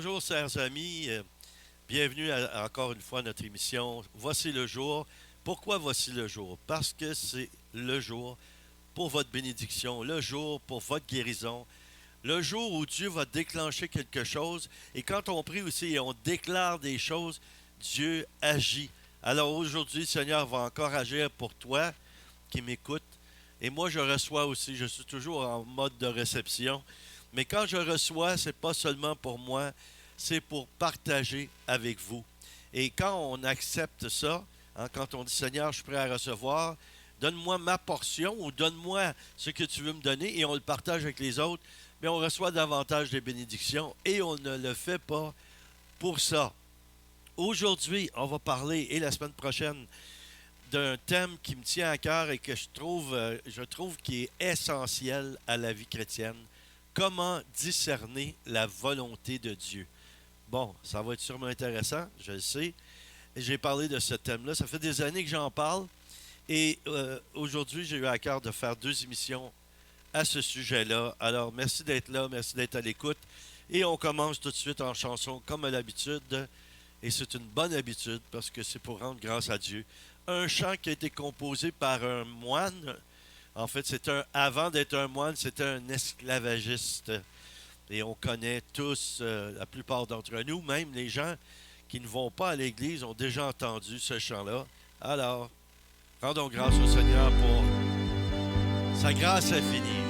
Bonjour, chers amis. Bienvenue encore une fois à notre émission. Voici le jour. Pourquoi voici le jour? Parce que c'est le jour pour votre bénédiction, le jour pour votre guérison, le jour où Dieu va déclencher quelque chose. Et quand on prie aussi et on déclare des choses, Dieu agit. Alors aujourd'hui, le Seigneur va encore agir pour toi qui m'écoute. Et moi, je reçois aussi. Je suis toujours en mode de réception. Mais quand je reçois, c'est pas seulement pour moi, c'est pour partager avec vous. Et quand on accepte ça, quand on dit Seigneur, je suis prêt à recevoir, donne-moi ma portion ou donne-moi ce que tu veux me donner et on le partage avec les autres, mais on reçoit davantage des bénédictions et on ne le fait pas pour ça. Aujourd'hui, on va parler, et la semaine prochaine, d'un thème qui me tient à cœur et que je trouve qui est essentiel à la vie chrétienne. Comment discerner la volonté de Dieu? Bon, ça va être sûrement intéressant, je le sais. J'ai parlé de ce thème-là. Ça fait des années que j'en parle. Et aujourd'hui, j'ai eu à cœur de faire 2 émissions à ce sujet-là. Alors, merci d'être là, merci d'être à l'écoute. Et on commence tout de suite en chanson, comme à l'habitude. Et c'est une bonne habitude parce que c'est pour rendre grâce à Dieu. Un chant qui a été composé par un moine. En fait, avant d'être un moine, c'était un esclavagiste. Et on connaît tous, la plupart d'entre nous, même les gens qui ne vont pas à l'église, ont déjà entendu ce chant-là. Alors, rendons grâce au Seigneur pour sa grâce infinie.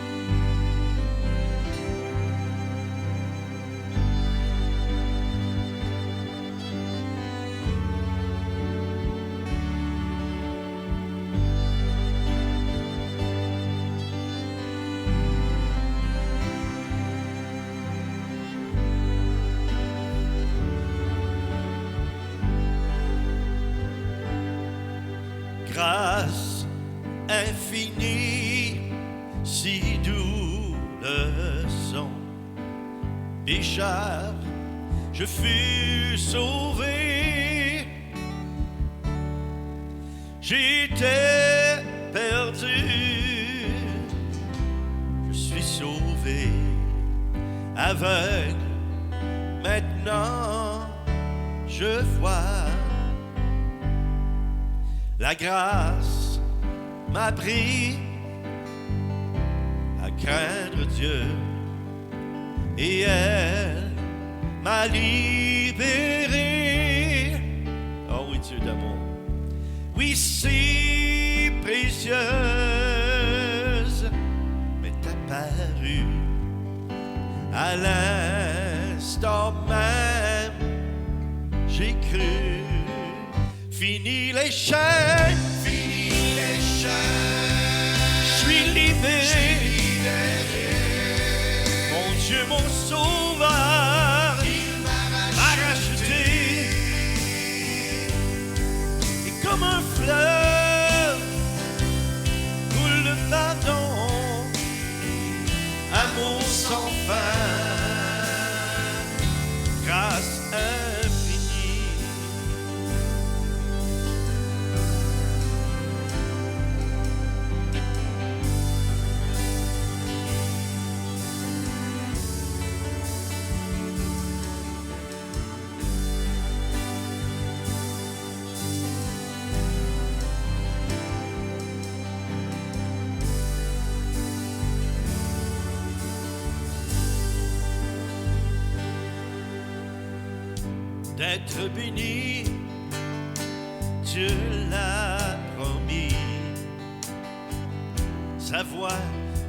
Grâce infinie, si doux le son. Pécheur, je fus sauvé. J'étais perdu, je suis sauvé. Aveugle, maintenant je vois. La grâce m'a pris à craindre Dieu et elle m'a libéré. Oh oui, Dieu d'amour. Oui, si précieuse m'est apparue à l'instant même, j'ai cru. Fini les chaînes, je suis libéré. Mon Dieu, mon sauveur, il m'a racheté. Et comme un fleuve coule le pardon, amour sans fin, grâce infinie. D'être béni, Dieu l'a promis. Sa voix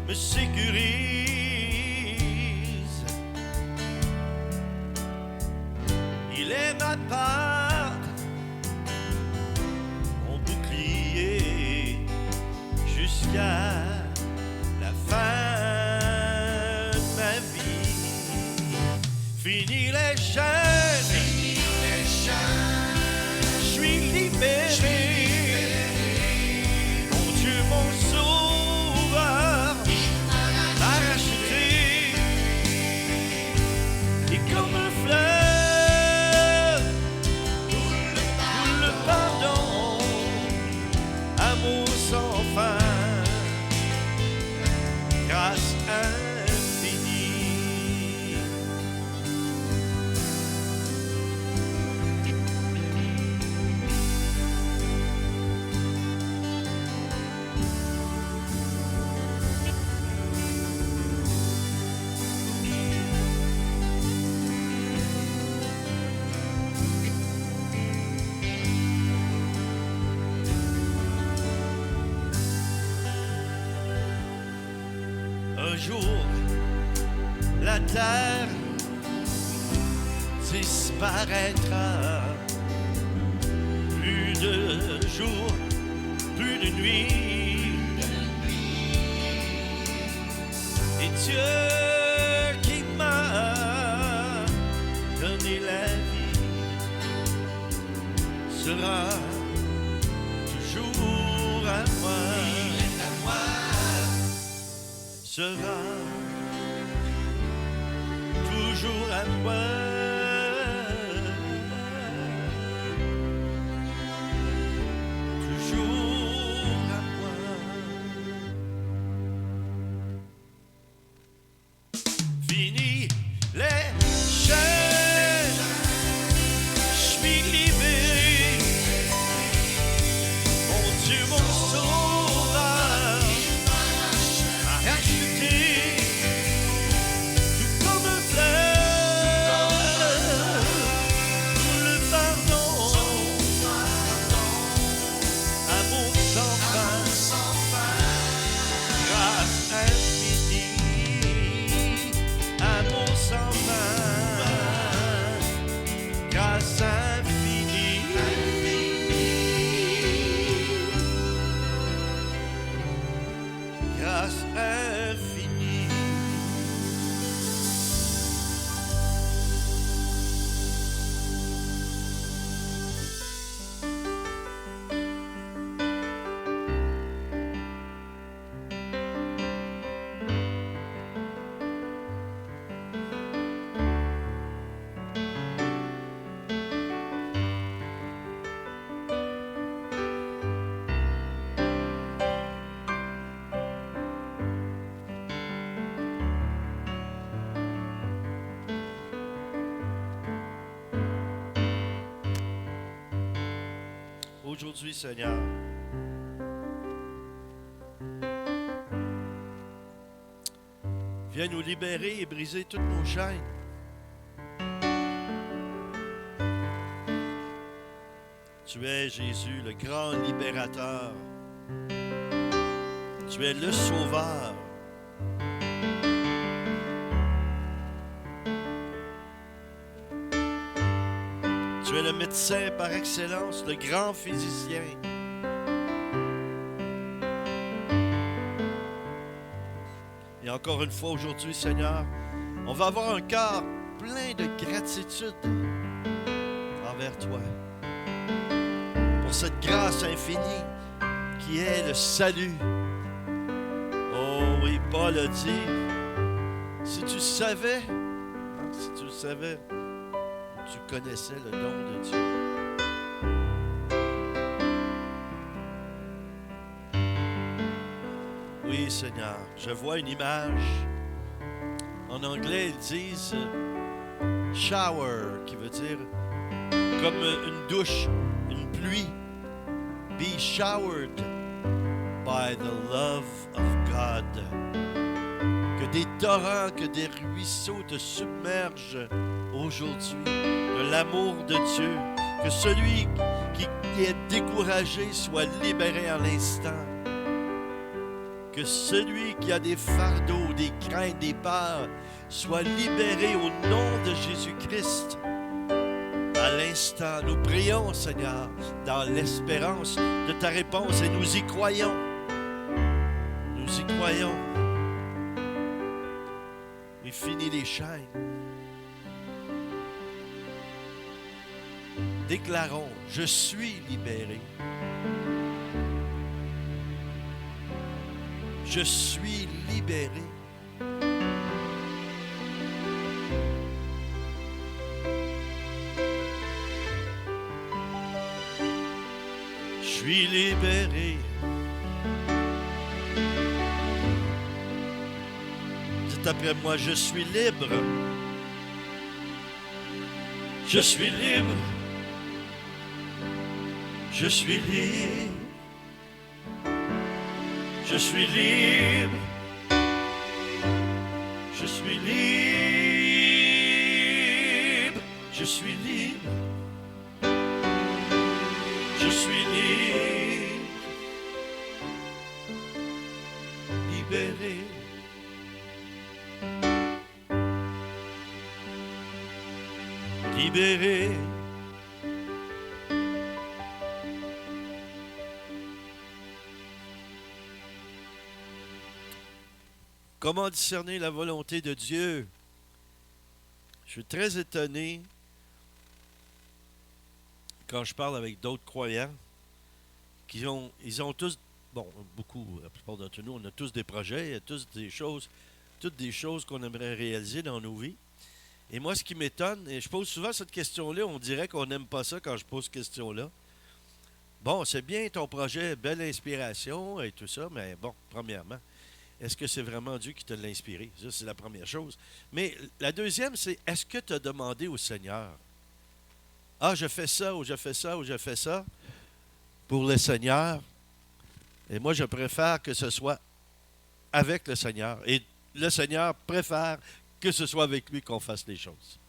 me sécurise. Il est ma part, mon bouclier, jusqu'à la fin de ma vie. Fini les chaînes, je suis libéré. Mon Dieu, mon sauveur, m'a racheté. Et comme un fleuve coule le pardon, amour sans fin, grâce infinie. Un jour, la terre disparaîtra. Plus de jour, plus de nuit. Et Dieu qui m'a donné la vie sera toujours à moi. Sera toujours à moi. Toujours à moi. Fini les chaînes, je suis libéré. Mon Dieu, mon sauveur m'a racheté. Aujourd'hui, Seigneur, viens nous libérer et briser toutes nos chaînes. Tu es Jésus, le grand libérateur. Tu es le sauveur. Tu es le médecin par excellence, le grand physicien. Et encore une fois aujourd'hui, Seigneur, on va avoir un cœur plein de gratitude envers toi pour cette grâce infinie qui est le salut. Oh oui, Paul a dit, si tu savais, tu connaissais le don de Dieu. Oui, Seigneur, je vois une image. En anglais, ils disent shower, qui veut dire comme une douche, une pluie. Be showered by the love of God. Que des torrents, que des ruisseaux te submergent aujourd'hui de l'amour de Dieu. Que celui qui est découragé soit libéré à l'instant. Que celui qui a des fardeaux, des craintes, des peurs soit libéré au nom de Jésus-Christ. À l'instant, nous prions, Seigneur, dans l'espérance de ta réponse et nous y croyons. Nous y croyons. Et finis les chaînes. Déclarons, je suis libéré. Je suis libéré. Je suis libéré. Dites après moi, je suis libre. Je suis libre. Je suis libre. Je suis libre. Je suis libre. Je suis libre. Je suis libre. Libéré. libéré. Comment discerner la volonté de Dieu? Je suis très étonné quand je parle avec d'autres croyants ils ont tous, bon, beaucoup, la plupart d'entre nous, on a tous des projets, il y a tous des choses, toutes des choses qu'on aimerait réaliser dans nos vies. Et moi, ce qui m'étonne, et je pose souvent cette question-là, on dirait qu'on n'aime pas ça quand je pose cette question-là. Bon, c'est bien ton projet, belle inspiration et tout ça, mais bon, premièrement, est-ce que c'est vraiment Dieu qui t'a inspiré? Ça, c'est la première chose. Mais la deuxième, c'est est-ce que tu as demandé au Seigneur? Ah, je fais ça, ou je fais ça, ou je fais ça pour le Seigneur. Et moi, je préfère que ce soit avec le Seigneur. Et le Seigneur préfère que ce soit avec lui qu'on fasse les choses.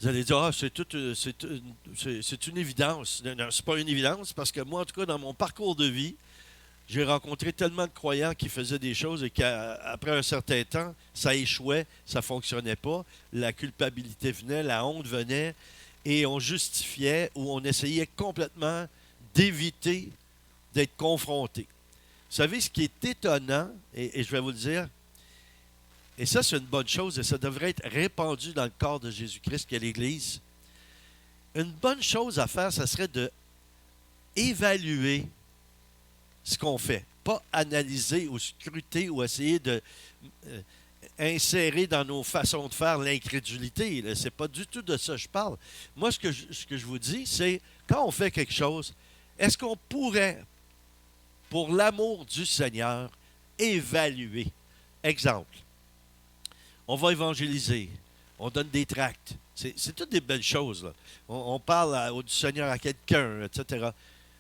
Vous allez dire, ah, c'est une évidence. Non, non, c'est pas une évidence, parce que moi, en tout cas, dans mon parcours de vie, j'ai rencontré tellement de croyants qui faisaient des choses et qu'après un certain temps, ça échouait, ça ne fonctionnait pas, la culpabilité venait, la honte venait, et on justifiait ou on essayait complètement d'éviter d'être confronté. Vous savez, ce qui est étonnant, et je vais vous le dire, et ça c'est une bonne chose, et ça devrait être répandu dans le corps de Jésus-Christ, qui est l'Église, une bonne chose à faire, ça serait de évaluer ce qu'on fait. Pas analyser ou scruter ou essayer de insérer dans nos façons de faire l'incrédulité. Ce n'est pas du tout de ça que je parle. Moi, ce que je vous dis, c'est quand on fait quelque chose, est-ce qu'on pourrait, pour l'amour du Seigneur, évaluer? Exemple, on va évangéliser, on donne des tracts. C'est toutes des belles choses, là. On parle du Seigneur à quelqu'un, etc.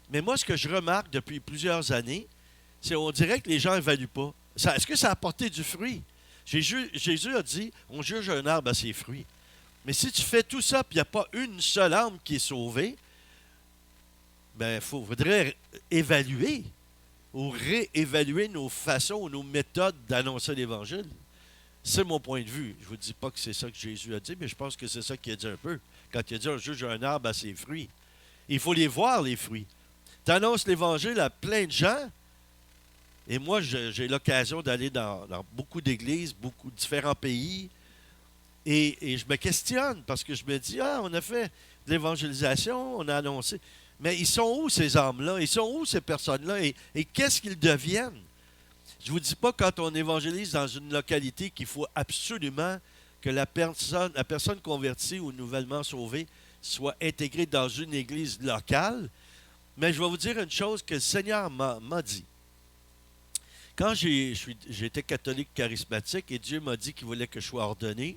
Mais moi, ce que je remarque depuis plusieurs années, c'est qu'on dirait que les gens n'évaluent pas. Est-ce que ça a apporté du fruit? Jésus a dit, on juge un arbre à ses fruits. Mais si tu fais tout ça et il n'y a pas une seule âme qui est sauvée, ben, faudrait évaluer ou réévaluer nos façons ou nos méthodes d'annoncer l'Évangile. C'est mon point de vue. Je ne vous dis pas que c'est ça que Jésus a dit, mais je pense que c'est ça qu'il a dit un peu. Quand il a dit, on juge un arbre à ses fruits. Il faut les voir, les fruits. Tu annonces l'Évangile à plein de gens. Et moi, j'ai l'occasion d'aller dans beaucoup d'églises, beaucoup de différents pays. Et je me questionne parce que je me dis, ah, on a fait de l'évangélisation, on a annoncé. Mais ils sont où ces âmes-là? Ils sont où ces personnes-là? Et qu'est-ce qu'ils deviennent? Je ne vous dis pas quand on évangélise dans une localité qu'il faut absolument que la personne convertie ou nouvellement sauvée soit intégrée dans une église locale. Mais je vais vous dire une chose que le Seigneur m'a dit. Quand j'étais catholique charismatique et Dieu m'a dit qu'il voulait que je sois ordonné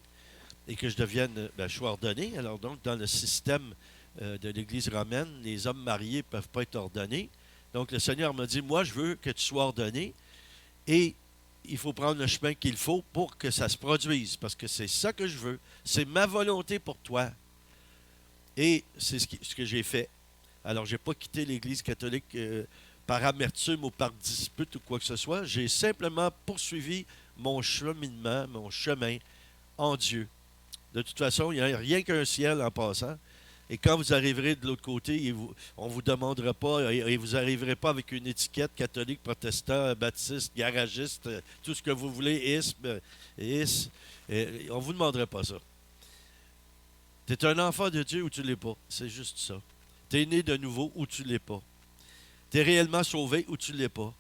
et que je devienne, je suis ordonné. Alors donc, dans le système de l'Église romaine, les hommes mariés ne peuvent pas être ordonnés. Donc, le Seigneur m'a dit, moi, je veux que tu sois ordonné et il faut prendre le chemin qu'il faut pour que ça se produise parce que c'est ça que je veux. C'est ma volonté pour toi. Et c'est ce que j'ai fait. Alors, je n'ai pas quitté l'Église catholique par amertume ou par dispute ou quoi que ce soit. J'ai simplement poursuivi mon cheminement, mon chemin en Dieu. De toute façon, il n'y a rien qu'un ciel en passant. Et quand vous arriverez de l'autre côté, on ne vous demandera pas, et vous n'arriverez pas avec une étiquette catholique, protestant, baptiste, garagiste, tout ce que vous voulez, isme, on ne vous demandera pas ça. Tu es un enfant de Dieu ou tu ne l'es pas. C'est juste ça. Tu es né de nouveau ou tu ne l'es pas. Tu es réellement sauvé ou tu ne l'es pas.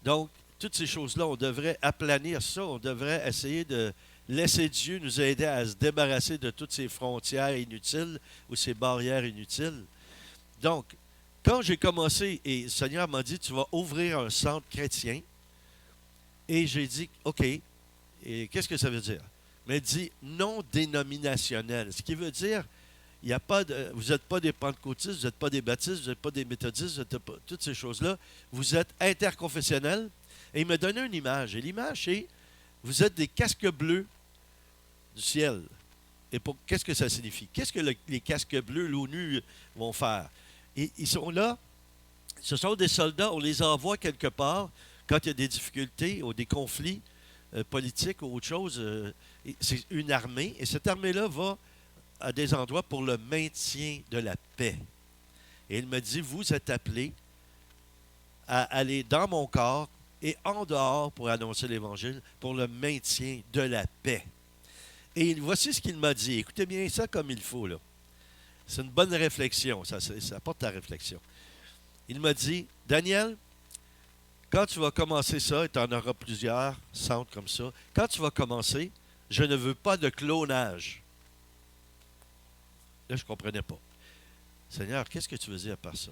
Donc, toutes ces choses-là, on devrait aplanir ça. On devrait essayer de laisser Dieu nous aider à se débarrasser de toutes ces frontières inutiles ou ces barrières inutiles. Donc, quand j'ai commencé, et le Seigneur m'a dit, tu vas ouvrir un centre chrétien, et j'ai dit, OK, et qu'est-ce que ça veut dire? Mais il dit non dénominationnel, ce qui veut dire vous n'êtes pas des pentecôtistes, vous n'êtes pas des baptistes, vous n'êtes pas des méthodistes, vous n'êtes pas toutes ces choses-là. Vous êtes interconfessionnels. Et il m'a donné une image. Et l'image, c'est vous êtes des casques bleus du ciel. Et qu'est-ce que ça signifie? Qu'est-ce que les casques bleus, l'ONU, vont faire? Et ils sont là. Ce sont des soldats, on les envoie quelque part quand il y a des difficultés ou des conflits politiques ou autre chose. C'est une armée. Et cette armée-là va à des endroits pour le maintien de la paix. Et il me dit, vous êtes appelés à aller dans mon corps et en dehors pour annoncer l'Évangile, pour le maintien de la paix. Et voici ce qu'il m'a dit. Écoutez bien ça comme il faut, là. C'est une bonne réflexion, ça apporte ta réflexion. Il m'a dit, Daniel, quand tu vas commencer ça, et tu en auras plusieurs centres comme ça, quand tu vas commencer, je ne veux pas de clonage. Là, je ne comprenais pas. Seigneur, qu'est-ce que tu veux dire par ça?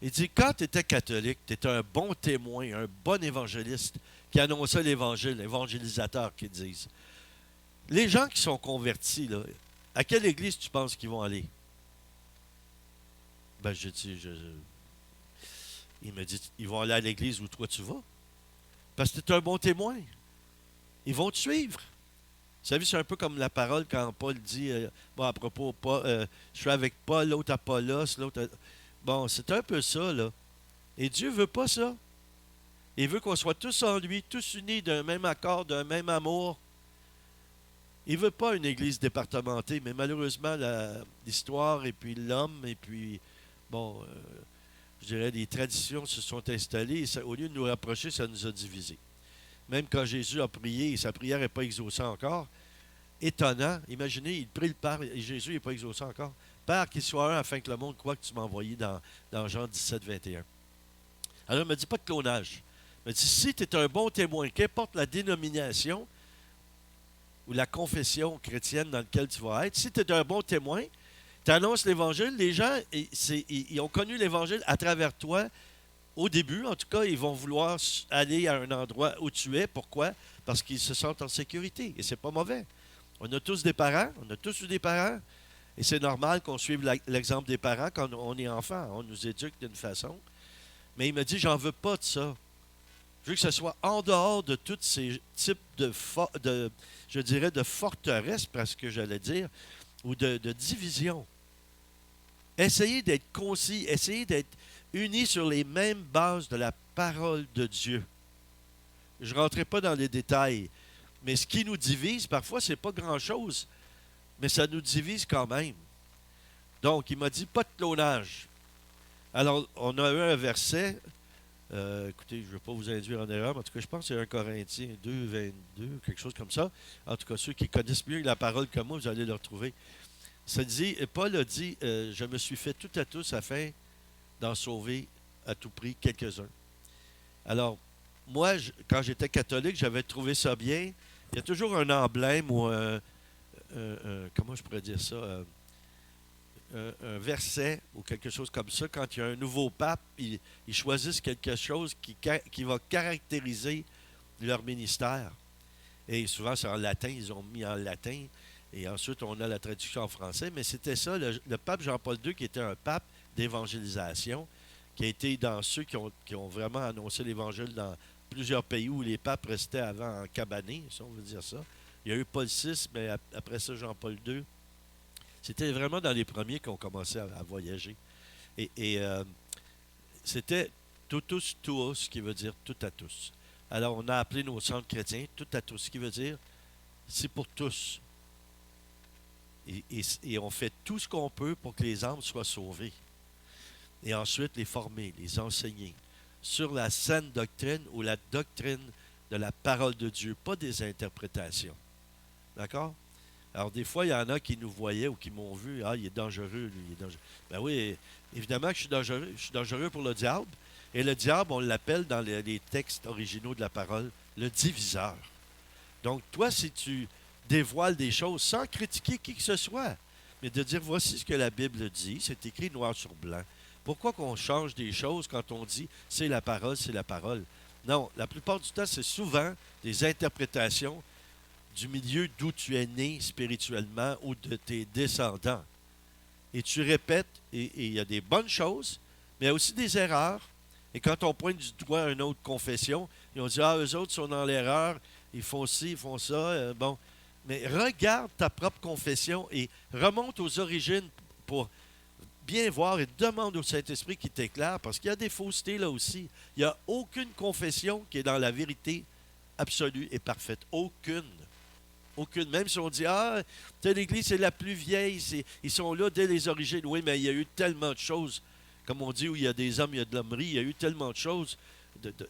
Il dit, quand tu étais catholique, tu étais un bon témoin, un bon évangéliste qui annonçait l'Évangile, évangélisateur qu'ils disent. Les gens qui sont convertis, là, à quelle église tu penses qu'ils vont aller? Ben, il me dit, ils vont aller à l'église où toi tu vas. Parce que tu es un bon témoin. Ils vont te suivre. Vous savez, c'est un peu comme la parole quand Paul dit, bon, à propos, je suis avec Paul, l'autre Apollos, l'autre... Bon, c'est un peu ça, là. Et Dieu veut pas ça. Il veut qu'on soit tous en lui, tous unis d'un même accord, d'un même amour. Il veut pas une église départementée, mais malheureusement, l'histoire et puis l'homme et puis, bon, je dirais, les traditions se sont installées et ça, au lieu de nous rapprocher, ça nous a divisés. Même quand Jésus a prié et sa prière n'est pas exaucée encore, étonnant, imaginez, il prie le Père et Jésus n'est pas exaucé encore. Père, qu'il soit un afin que le monde croit que tu m'as envoyé dans Jean 17, 21. Alors, il ne me dit pas de clonage. Il me dit, si tu es un bon témoin, qu'importe la dénomination ou la confession chrétienne dans laquelle tu vas être, si tu es un bon témoin, tu annonces l'Évangile, les gens, ils ont connu l'Évangile à travers toi. Au début, en tout cas, ils vont vouloir aller à un endroit où tu es. Pourquoi? Parce qu'ils se sentent en sécurité. Et c'est pas mauvais. On a tous des parents, on a tous eu des parents. Et c'est normal qu'on suive l'exemple des parents quand on est enfant. On nous éduque d'une façon. Mais il me dit, j'en veux pas de ça. Je veux que ce soit en dehors de tous ces types je dirais, de forteresses, presque, j'allais dire, ou de division. Essayez d'être concis, essayez d'être unis sur les mêmes bases de la parole de Dieu. Je ne rentrerai pas dans les détails, mais ce qui nous divise, parfois, ce n'est pas grand-chose, mais ça nous divise quand même. Donc, il m'a dit, pas de clonage. Alors, on a eu un verset, écoutez, je ne veux pas vous induire en erreur, mais en tout cas, je pense que c'est 1 Corinthiens 2, 22, quelque chose comme ça. En tout cas, ceux qui connaissent mieux la parole que moi, vous allez le retrouver. Ça dit, Paul a dit, je me suis fait tout à tous afin d'en sauver à tout prix quelques-uns. Alors, moi, quand j'étais catholique, j'avais trouvé ça bien. Il y a toujours un emblème ou comment je pourrais dire ça, un verset ou quelque chose comme ça. Quand il y a un nouveau pape, ils choisissent quelque chose qui va caractériser leur ministère. Et souvent, c'est en latin, ils ont mis en latin. Et ensuite, on a la traduction en français. Mais c'était ça, le pape Jean-Paul II, qui était un pape d'évangélisation, qui a été dans ceux qui ont vraiment annoncé l'Évangile dans plusieurs pays où les papes restaient avant en cabané, si on veut dire ça. Il y a eu Paul VI, mais après ça, Jean-Paul II. C'était vraiment dans les premiers qui ont commencé à voyager. Et c'était totus tuos, qui veut dire tout à tous. Alors, on a appelé nos centres chrétiens tout à tous, qui veut dire c'est pour tous. Et on fait tout ce qu'on peut pour que les âmes soient sauvées. Et ensuite, les former, les enseigner sur la saine doctrine ou la doctrine de la parole de Dieu, pas des interprétations. D'accord? Alors, des fois, il y en a qui nous voyaient ou qui m'ont vu. Ah, il est dangereux, lui, il est dangereux. Ben oui, évidemment que je suis dangereux. Je suis dangereux pour le diable. Et le diable, on l'appelle dans les textes originaux de la parole, le diviseur. Donc, toi, si tu dévoiles des choses sans critiquer qui que ce soit, mais de dire, voici ce que la Bible dit, c'est écrit noir sur blanc. Pourquoi qu'on change des choses quand on dit, c'est la parole, c'est la parole? Non, la plupart du temps, c'est souvent des interprétations du milieu d'où tu es né spirituellement ou de tes descendants. Et tu répètes, et il y a des bonnes choses, mais il y a aussi des erreurs. Et quand on pointe du doigt à une autre confession, et on dit, ah, eux autres sont dans l'erreur, ils font ci, ils font ça, bon. Mais regarde ta propre confession et remonte aux origines pour bien voir et demande au Saint-Esprit qui t'éclaire, parce qu'il y a des faussetés là aussi. Il n'y a aucune confession qui est dans la vérité absolue et parfaite. Aucune. Aucune. Même si on dit, ah, telle église, c'est la plus vieille, ils sont là dès les origines. Oui, mais il y a eu tellement de choses, comme on dit, où il y a des hommes, il y a de l'hommerie, il y a eu tellement de choses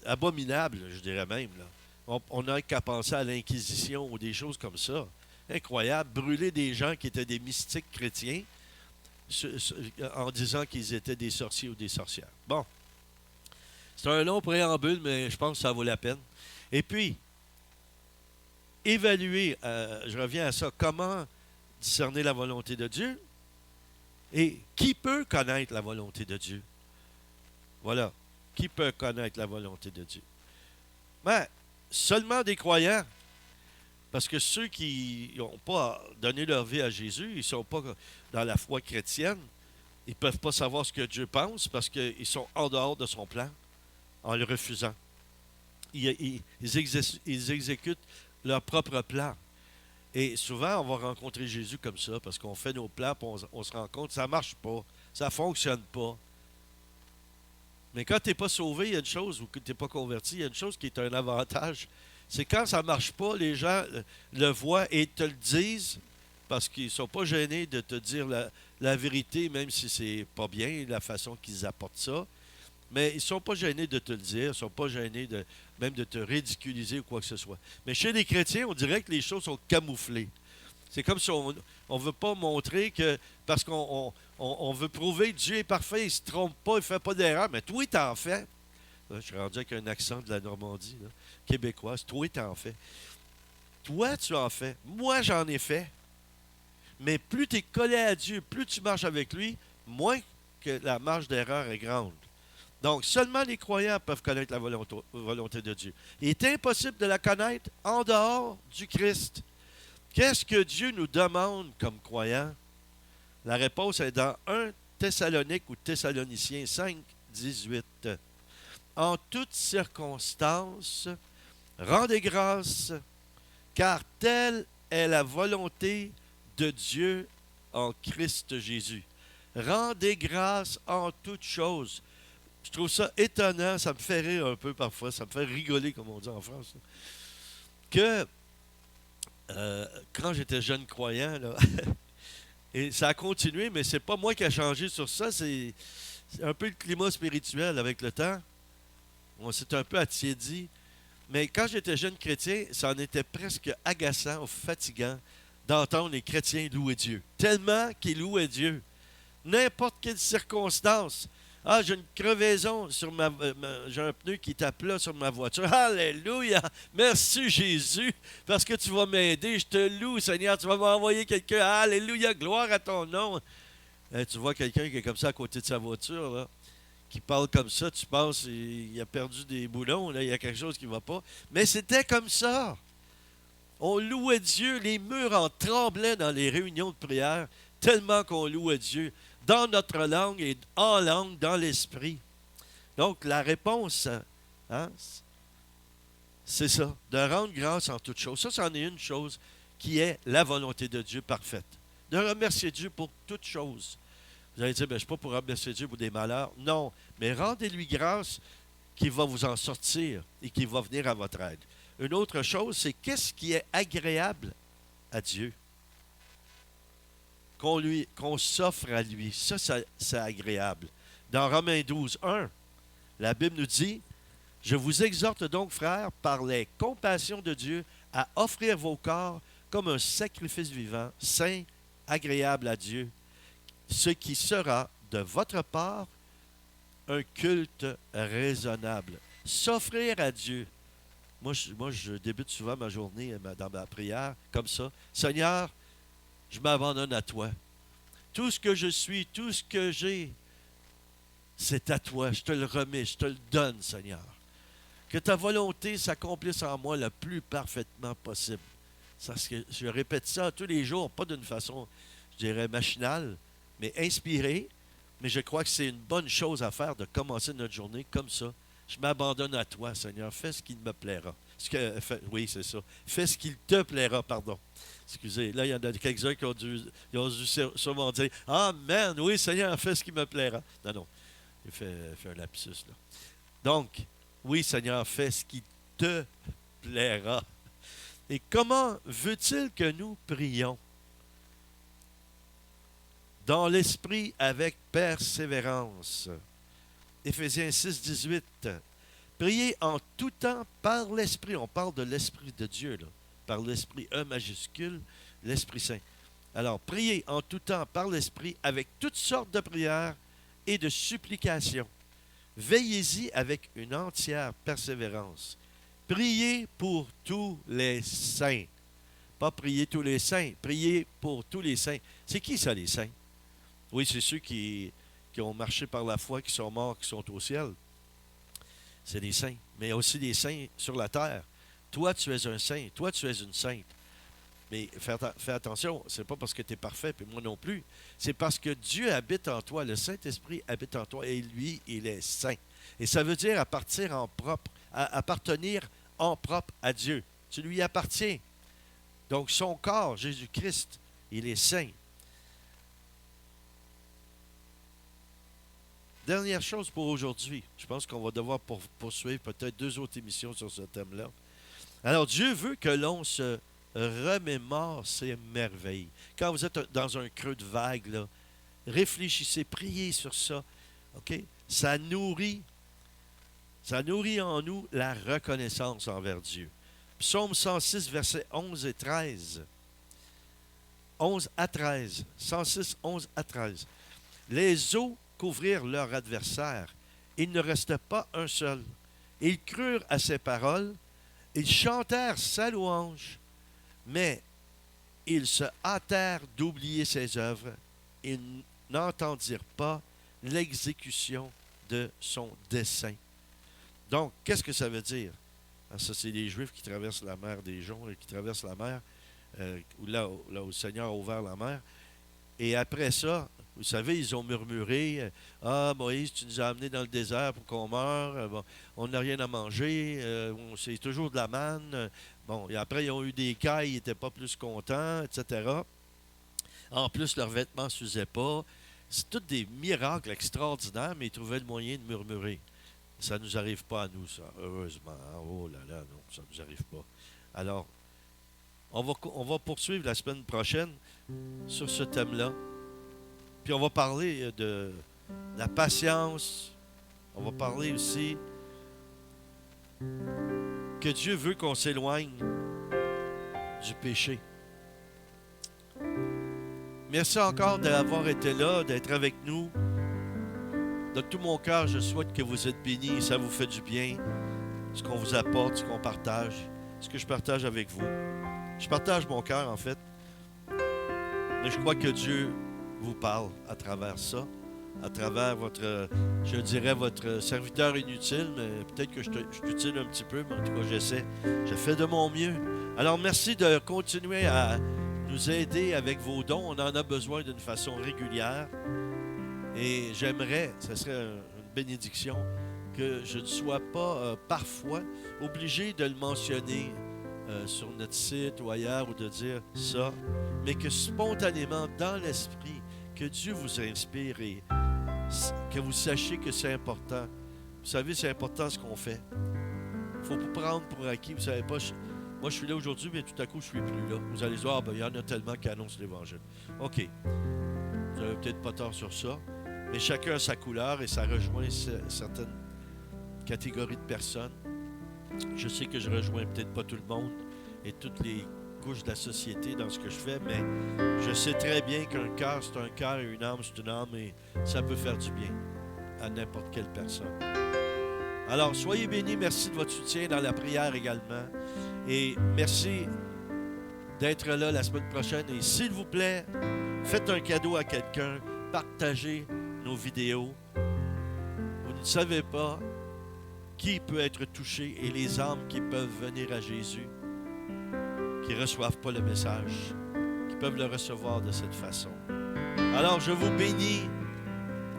abominables, je dirais même. Là. On n'a qu'à penser à l'Inquisition ou des choses comme ça. Incroyable. Brûler des gens qui étaient des mystiques chrétiens en disant qu'ils étaient des sorciers ou des sorcières. Bon, c'est un long préambule, mais je pense que ça vaut la peine. Et puis, évaluer, je reviens à ça, comment discerner la volonté de Dieu et qui peut connaître la volonté de Dieu. Voilà, qui peut connaître la volonté de Dieu. Mais seulement des croyants, parce que ceux qui n'ont pas donné leur vie à Jésus, ils ne sont pas dans la foi chrétienne, ils ne peuvent pas savoir ce que Dieu pense parce qu'ils sont en dehors de son plan en le refusant. Ils exécutent leur propre plan. Et souvent, on va rencontrer Jésus comme ça, parce qu'on fait nos plans, puis on se rend compte, ça ne marche pas, ça ne fonctionne pas. Mais quand tu n'es pas sauvé, il y a une chose, ou que tu n'es pas converti, il y a une chose qui est un avantage. C'est quand ça ne marche pas, les gens le voient et te le disent, parce qu'ils ne sont pas gênés de te dire la vérité, même si c'est pas bien, la façon qu'ils apportent ça. Mais ils ne sont pas gênés de te le dire, ils ne sont pas gênés même de te ridiculiser ou quoi que ce soit. Mais chez les chrétiens, on dirait que les choses sont camouflées. C'est comme si on ne veut pas montrer que, parce qu'on veut prouver que Dieu est parfait, il ne se trompe pas, il ne fait pas d'erreur, mais toi, tu en fais. Là, je suis rendu avec un accent de la Normandie, là, québécoise. Toi, tu en fais. Toi, tu en fais. Moi, j'en ai fait. Mais plus tu es collé à Dieu, plus tu marches avec lui, moins que la marge d'erreur est grande. Donc, seulement les croyants peuvent connaître la volonté de Dieu. Il est impossible de la connaître en dehors du Christ. Qu'est-ce que Dieu nous demande comme croyants? La réponse est dans 1 Thessalonique ou Thessaloniciens 5, 18. En toutes circonstances, rendez grâce, car telle est la volonté de Dieu en Christ Jésus. Rendez grâce en toutes choses. Je trouve ça étonnant, ça me fait rire un peu parfois, ça me fait rigoler, comme on dit en France, là, que quand j'étais jeune croyant, là, et ça a continué, mais c'est pas moi qui a changé sur ça, c'est un peu le climat spirituel avec le temps. On s'est un peu attiédi. Mais quand j'étais jeune chrétien, ça en était presque agaçant ou fatigant d'entendre les chrétiens louer Dieu. Tellement qu'ils louaient Dieu. N'importe quelle circonstance. Ah, j'ai une crevaison sur j'ai un pneu qui est à plat sur ma voiture. Alléluia! Merci Jésus, parce que tu vas m'aider. Je te loue, Seigneur. Tu vas m'envoyer quelqu'un. Alléluia! Gloire à ton nom. Tu vois quelqu'un qui est comme ça à côté de sa voiture, là, qui parle comme ça. Tu penses qu'il a perdu des boulons. Là, il y a quelque chose qui ne va pas. Mais c'était comme ça. On louait Dieu. Les murs en tremblaient dans les réunions de prière, tellement qu'on louait Dieu. Dans notre langue et en langue, dans l'esprit. Donc, la réponse, hein, c'est ça, de rendre grâce en toutes choses. Ça, c'en est une chose qui est la volonté de Dieu parfaite. De remercier Dieu pour toutes choses. Vous allez dire, ben, je ne suis pas pour remercier Dieu pour des malheurs. Non, mais rendez-lui grâce qu'il va vous en sortir et qu'il va venir à votre aide. Une autre chose, c'est qu'est-ce qui est agréable à Dieu? Qu'on s'offre à lui. Ça, c'est agréable. Dans Romains 12, 1, la Bible nous dit, « Je vous exhorte donc, frères, par les compassions de Dieu, à offrir vos corps comme un sacrifice vivant, saint, agréable à Dieu, ce qui sera de votre part un culte raisonnable. » S'offrir à Dieu. Moi, je débute souvent ma journée dans ma prière comme ça. « Seigneur, je m'abandonne à toi. Tout ce que je suis, tout ce que j'ai, c'est à toi. Je te le remets, je te le donne, Seigneur. Que ta volonté s'accomplisse en moi le plus parfaitement possible. Je répète ça tous les jours, pas d'une façon, je dirais, machinale, mais inspirée. Mais je crois que c'est une bonne chose à faire de commencer notre journée comme ça. Je m'abandonne à toi, Seigneur. Fais ce qui me plaira. Oui, c'est ça. Fais ce qu'il te plaira, pardon. Excusez, là, il y en a quelques-uns qui ont dû sûrement dire « Amen, oui, Seigneur, fais ce qui me plaira. » Non, non, il fait un lapsus, là. Donc, oui, Seigneur, fais ce qui te plaira. Et comment veut-il que nous prions? Dans l'esprit avec persévérance. Éphésiens 6, 18. Priez en tout temps par l'esprit. On parle de l'esprit de Dieu, là. Par l'esprit E majuscule, l'Esprit Saint. Alors, priez en tout temps par l'esprit avec toutes sortes de prières et de supplications. Veillez-y avec une entière persévérance. Priez pour tous les saints. Pas prier tous les saints, priez pour tous les saints. C'est qui ça, les saints? Oui, c'est ceux qui ont marché par la foi, qui sont morts, qui sont au ciel. C'est des saints. Mais il y a aussi des saints sur la terre. Toi, tu es un saint. Toi, tu es une sainte. Mais fais attention, c'est pas parce que tu es parfait, puis moi non plus. C'est parce que Dieu habite en toi, le Saint-Esprit habite en toi, et lui, il est saint. Et ça veut dire appartenir en propre à Dieu. Tu lui appartiens. Donc, son corps, Jésus-Christ, il est saint. Dernière chose pour aujourd'hui. Je pense qu'on va devoir poursuivre peut-être 2 autres émissions sur ce thème-là. Alors, Dieu veut que l'on se remémore ses merveilles. Quand vous êtes dans un creux de vague, là, réfléchissez, priez sur ça. OK? Ça nourrit en nous la reconnaissance envers Dieu. Psaume 106, versets 11 et 13. 11 à 13. 106, 11 à 13. Les eaux couvrirent leur adversaire. Il ne restait pas un seul. Ils crurent à ses paroles. Ils chantèrent sa louange. Mais ils se hâtèrent d'oublier ses œuvres. Ils n'entendirent pas l'exécution de son dessein. Donc, qu'est-ce que ça veut dire? Ça, c'est les Juifs qui traversent la mer des Joncs, qui traversent la mer, là où le Seigneur a ouvert la mer. Et après ça, vous savez, ils ont murmuré, « Ah, Moïse, tu nous as amenés dans le désert pour qu'on meure. Bon, on n'a rien à manger. C'est toujours de la manne. » Bon, et après, ils ont eu des cailles, ils n'étaient pas plus contents, etc. En plus, leurs vêtements ne s'usaient pas. C'est tous des miracles extraordinaires, mais ils trouvaient le moyen de murmurer. Ça ne nous arrive pas à nous, ça, heureusement. Oh là là, non, ça ne nous arrive pas. Alors, on va poursuivre la semaine prochaine sur ce thème-là. Puis on va parler de la patience. On va parler aussi que Dieu veut qu'on s'éloigne du péché. Merci encore d'avoir été là, d'être avec nous. De tout mon cœur, je souhaite que vous êtes bénis. Ça vous fait du bien. Ce qu'on vous apporte, ce qu'on partage, ce que je partage avec vous. Je partage mon cœur, en fait. Mais je crois que Dieu vous parle à travers ça, à travers votre serviteur inutile, mais peut-être que je suis utile un petit peu, mais en tout cas, j'essaie. Je fais de mon mieux. Alors, merci de continuer à nous aider avec vos dons. On en a besoin d'une façon régulière. Et j'aimerais, ce serait une bénédiction, que je ne sois pas parfois obligé de le mentionner sur notre site ou ailleurs ou de dire ça, mais que spontanément, dans l'esprit, que Dieu vous inspire et que vous sachiez que c'est important. Vous savez, c'est important ce qu'on fait. Il ne faut pas prendre pour acquis. Vous ne savez pas, moi je suis là aujourd'hui, mais tout à coup je ne suis plus là. Vous allez voir, il y en a tellement qui annoncent l'Évangile. OK. Vous n'avez peut-être pas tort sur ça, mais chacun a sa couleur et ça rejoint certaines catégories de personnes. Je sais que je rejoins peut-être pas tout le monde et toutes les couches de la société dans ce que je fais, mais je sais très bien qu'un cœur, c'est un cœur et une âme, c'est une âme et ça peut faire du bien à n'importe quelle personne. Alors, soyez bénis. Merci de votre soutien dans la prière également. Et merci d'être là la semaine prochaine. Et s'il vous plaît, faites un cadeau à quelqu'un. Partagez nos vidéos. Vous ne savez pas qui peut être touché et les âmes qui peuvent venir à Jésus, qui ne reçoivent pas le message, qui peuvent le recevoir de cette façon. Alors, je vous bénis.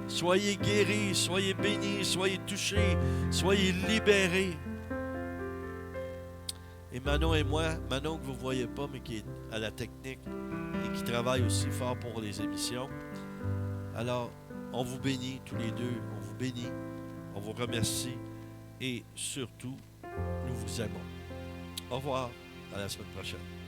Soyez guéris, soyez bénis, soyez touchés, soyez libérés. Et Manon et moi, Manon que vous ne voyez pas, mais qui est à la technique et qui travaille aussi fort pour les émissions. Alors, on vous bénit tous les deux, on vous bénit, on vous remercie et surtout, nous vous aimons. Au revoir. À la semaine prochaine.